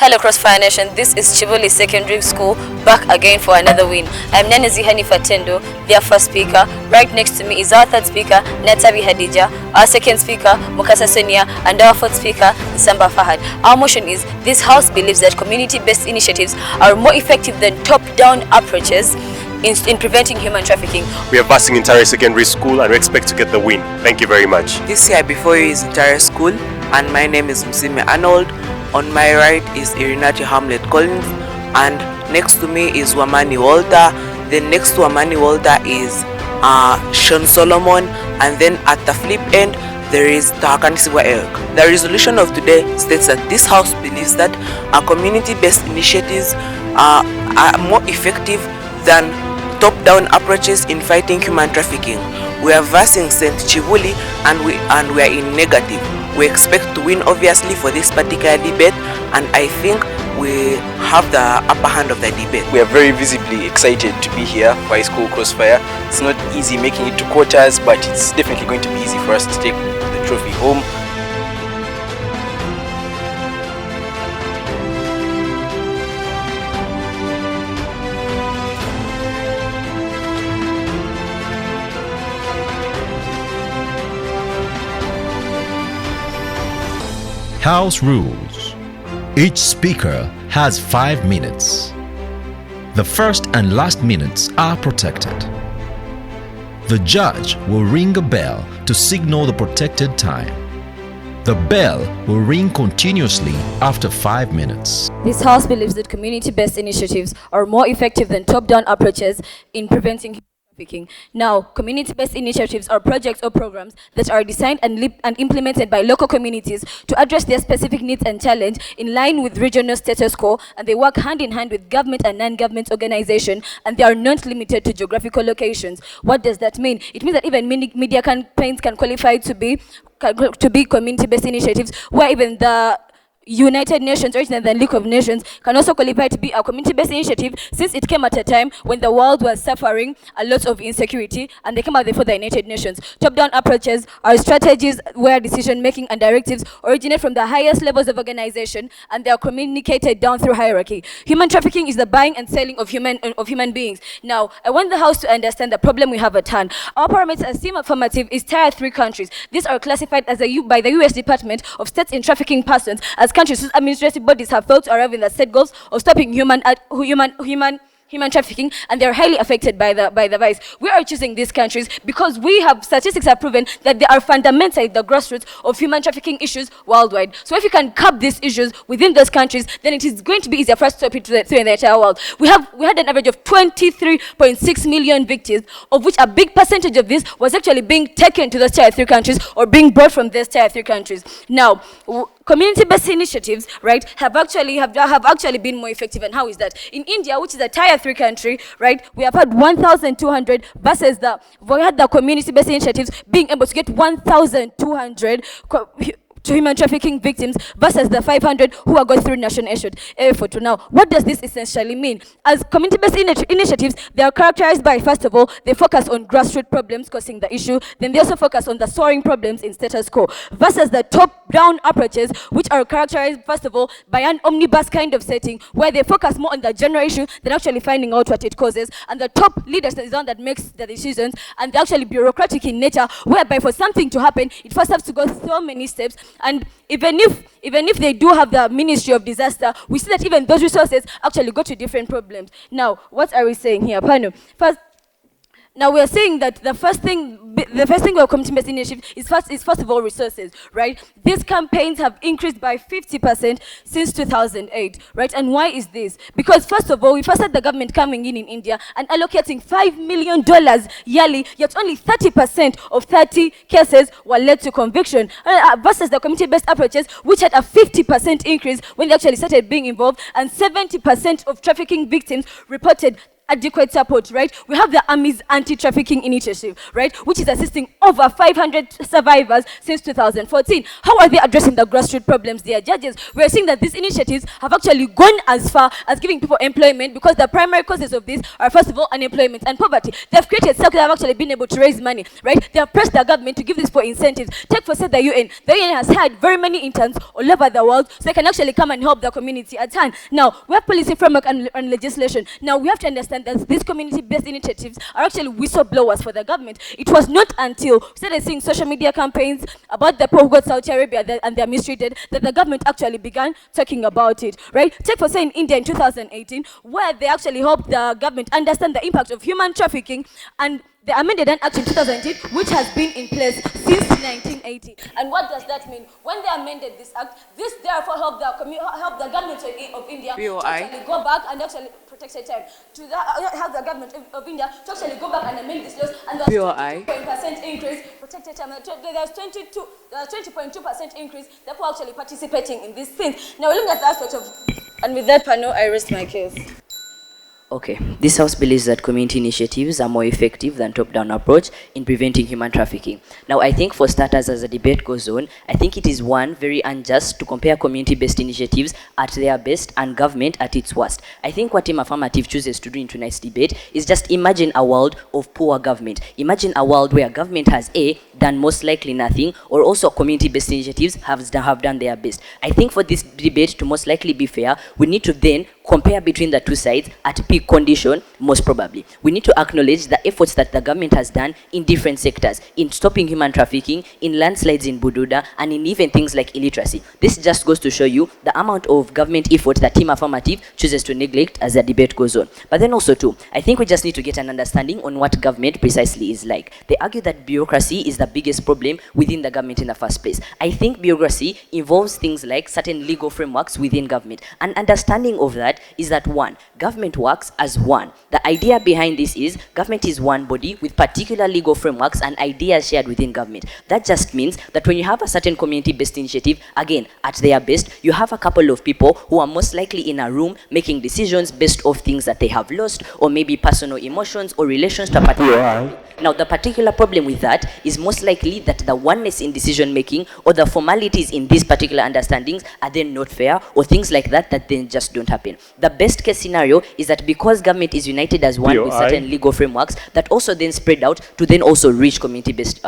Hello Crossfire Nation, this is KIBULI Secondary School, back again for another win. I'm Nanezi Hanifa Tendo, their first speaker. Right next to me is our third speaker, Natabi Hadija, our second speaker, Mukasa Sonia, and our fourth speaker, Samba Fahad. Our motion is, this house believes that community-based initiatives are more effective than top-down approaches in preventing human trafficking. We are passing NTARE Secondary School and we expect to get the win. Thank you very much. This year before you is NTARE School, and my name is Msime Arnold. On my right is Irinati Hamlet Collins, and next to me is Wamani Walter. Then next to Wamani Walter is Sean Solomon, and then at the flip end there is Tahakanisiwa Eric. The resolution of today states that this house believes that community-based initiatives are more effective than top-down approaches in fighting human trafficking. We are versing St. KIBULI and we are in negative. We expect to win obviously for this particular debate, and I think we have the upper hand of the debate. We are very visibly excited to be here for High School Crossfire. It's not easy making it to quarters, but it's definitely going to be easy for us to take the trophy home. House rules. Each speaker has 5 minutes. The first and last minutes are protected. The judge will ring a bell to signal the protected time. The bell will ring continuously after 5 minutes. This house believes that community-based initiatives are more effective than top-down approaches in preventing trafficking. Now, community-based initiatives are projects or programs that are designed and implemented by local communities to address their specific needs and challenge in line with regional status quo, and they work hand in hand with government and non-government organizations, and they are not limited to geographical locations. What does that mean? It means that even media campaigns can qualify to be community-based initiatives, where even the United Nations, or the League of Nations, can also qualify to be a community-based initiative, since it came at a time when the world was suffering a lot of insecurity, and they came out before the United Nations. Top-down approaches are strategies where decision-making and directives originate from the highest levels of organization, and they are communicated down through hierarchy. Human trafficking is the buying and selling of human beings. Now, I want the house to understand the problem we have at hand. Our parameters seem affirmative is Tier 3 countries. These are classified as by the U.S. Department of State in trafficking persons as countries whose administrative bodies have failed to arrive in the set goals of stopping human trafficking, and they are highly affected by the vice. We are choosing these countries because statistics have proven that they are fundamentally the grassroots of human trafficking issues worldwide. So if you can curb these issues within those countries, then it is going to be easier for us to stop it through the entire world. We had an average of 23.6 million victims, of which a big percentage of this was actually being taken to those Tier 3 countries or being brought from those Tier 3 countries. Now, community-based initiatives, right, have actually been more effective. And how is that? In India, which is a Tier 3 country, right, we have had 1,200 versus we had the community-based initiatives being able to get 1,200 to human trafficking victims versus the 500 who are going through national effort. Now, what does this essentially mean? As community-based initiatives, they are characterized by, first of all, they focus on grassroots problems causing the issue. Then they also focus on the soaring problems in status quo, versus the top-down approaches, which are characterized, first of all, by an omnibus kind of setting, where they focus more on the general issue than actually finding out what it causes. And the top leaders is the one that makes the decisions, and they're actually bureaucratic in nature, whereby for something to happen, it first has to go through so many steps. And even if they do have the Ministry of Disaster, we see that even those resources actually go to different problems. Now, what are we saying here, Pano? First, now we are saying that the first thing we community-based initiative is first of all resources, right? These campaigns have increased by 50% since 2008, right? And why is this? Because first of all, we first had the government coming in India and allocating $5 million yearly, yet only 30% of 30 cases were led to conviction, versus the community-based approaches, which had a 50% increase when they actually started being involved, and 70% of trafficking victims reported adequate support, right? We have the Army's anti-trafficking initiative, right, which is assisting over 500 survivors since 2014. How are they addressing the grassroots problems, dear judges? We are seeing that these initiatives have actually gone as far as giving people employment, because the primary causes of this are, first of all, unemployment and poverty. They have created circles that have actually been able to raise money, right? They have pressed the government to give this for incentives. Take for say the UN. The UN has hired very many interns all over the world so they can actually come and help the community at hand. Now, we have policy framework and legislation. Now, we have to understand that these community-based initiatives are actually whistleblowers for the government. It was not until we started seeing social media campaigns about the poor who got Saudi Arabia and they're mistreated that the government actually began talking about it, right? Take for say in India in 2018, where they actually helped the government understand the impact of human trafficking, and they amended an act in 2018 which has been in place since 1980. And what does that mean? When they amended this act, this therefore helped the government of India to actually go back and actually protect time, to help the government of India to actually go back and amend these laws, and there's 20% increase protected time. There's 20.2% increase. Therefore, actually participating in these things. Now, looking at the aspect of, and with that panel, I rest my case. Okay, this House believes that community initiatives are more effective than top-down approach in preventing human trafficking. Now, I think for starters, as the debate goes on, I think it is one, very unjust to compare community-based initiatives at their best and government at its worst. I think what Team Affirmative chooses to do in tonight's debate is just imagine a world of poor government. Imagine a world where government has done most likely nothing, or also community-based initiatives have done their best. I think for this debate to most likely be fair, we need to then compare between the two sides at peak condition, most probably. We need to acknowledge the efforts that the government has done in different sectors, in stopping human trafficking, in landslides in Bududa, and in even things like illiteracy. This just goes to show you the amount of government effort that Team Affirmative chooses to neglect as the debate goes on. But then also too, I think we just need to get an understanding on what government precisely is like. They argue that bureaucracy is the biggest problem within the government in the first place. I think bureaucracy involves things like certain legal frameworks within government. An understanding of that is that one, government works as one. The idea behind this is government is one body with particular legal frameworks and ideas shared within government. That just means that when you have a certain community-based initiative, again, at their best, you have a couple of people who are most likely in a room making decisions based off things that they have lost, or maybe personal emotions or relations to a particular Now, the particular problem with that is most likely that the oneness in decision making or the formalities in these particular understandings are then not fair, or things like that then just don't happen. The best case scenario is that because government is united as one with certain legal frameworks that also then spread out to then also reach community-based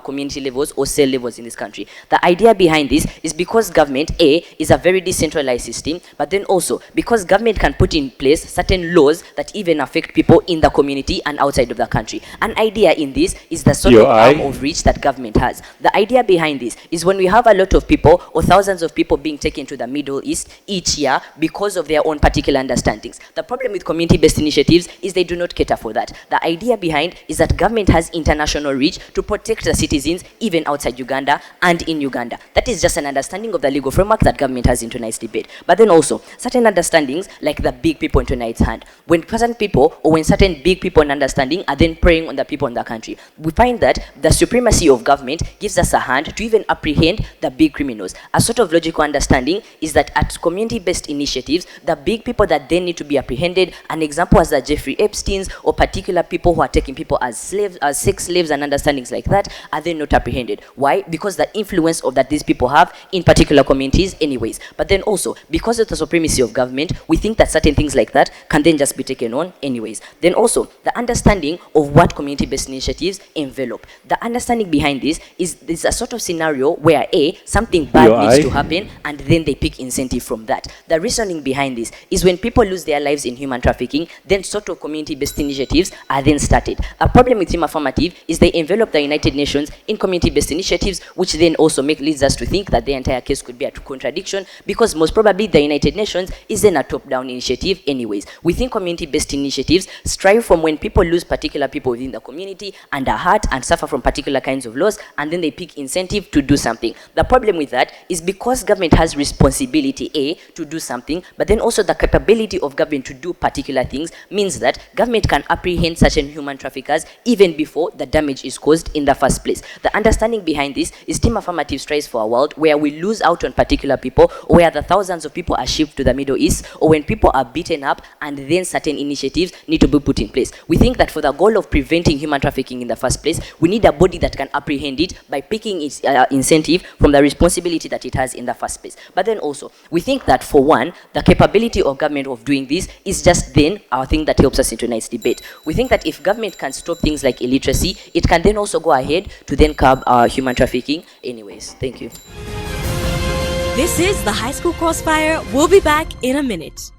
community levels or cell levels in this country. The idea behind this is because government is a very decentralized system, but then also because government can put in place certain laws that even affect people in the community and outside of the country. An idea in this is the sort of arm of reach that government has. The idea behind this is when we have a lot of people or thousands of people being taken to the Middle East each year because of their own particular understandings. The problem with community-based initiatives is they do not cater for that. The idea behind is that government has international reach to protect the citizens even outside Uganda and in Uganda. That is just an understanding of the legal framework that government has in tonight's debate. But then also, certain understandings like the big people in tonight's hand. When certain people or when certain big people in understanding are then preying on the people in the country, we find that the supremacy of government gives us a hand to even apprehend the big criminals. A sort of logical understanding is that at community-based initiatives, the big people that then need to be apprehended, an example as the Jeffrey Epsteins or particular people who are taking people as slaves, as sex slaves and understandings like that, are then not apprehended. Why? Because the influence of that these people have in particular communities anyways. But then also, because of the supremacy of government, we think that certain things like that can then just be taken on anyways. Then also, the understanding of what community-based initiatives envelop. The understanding behind this is a sort of scenario where something bad needs to happen and then they pick incentive from that. The reasoning behind this is when people lose their lives in human trafficking, then sort of community-based initiatives are then started. A problem with Team Affirmative is they envelop the United Nations in community-based initiatives, which then also leads us to think that the entire case could be a contradiction, because most probably the United Nations is then a top-down initiative anyways. We think community-based initiatives strive from when people lose particular people within the community and are hurt and suffer from particular particular kinds of laws, and then they pick incentive to do something. The problem with that is because government has responsibility, A, to do something, but then also the capability of government to do particular things means that government can apprehend certain human traffickers even before the damage is caused in the first place. The understanding behind this is Team Affirmative strives for a world where we lose out on particular people, or where the thousands of people are shipped to the Middle East, or when people are beaten up and then certain initiatives need to be put in place. We think that for the goal of preventing human trafficking in the first place, we need a body that can apprehend it by picking its incentive from the responsibility that it has in the first place. But then also, we think that for one, the capability of government of doing this is just then our thing that helps us in tonight's debate. We think that if government can stop things like illiteracy, it can then also go ahead to then curb human trafficking. Anyways, thank you. This is the High School Crossfire. We'll be back in a minute.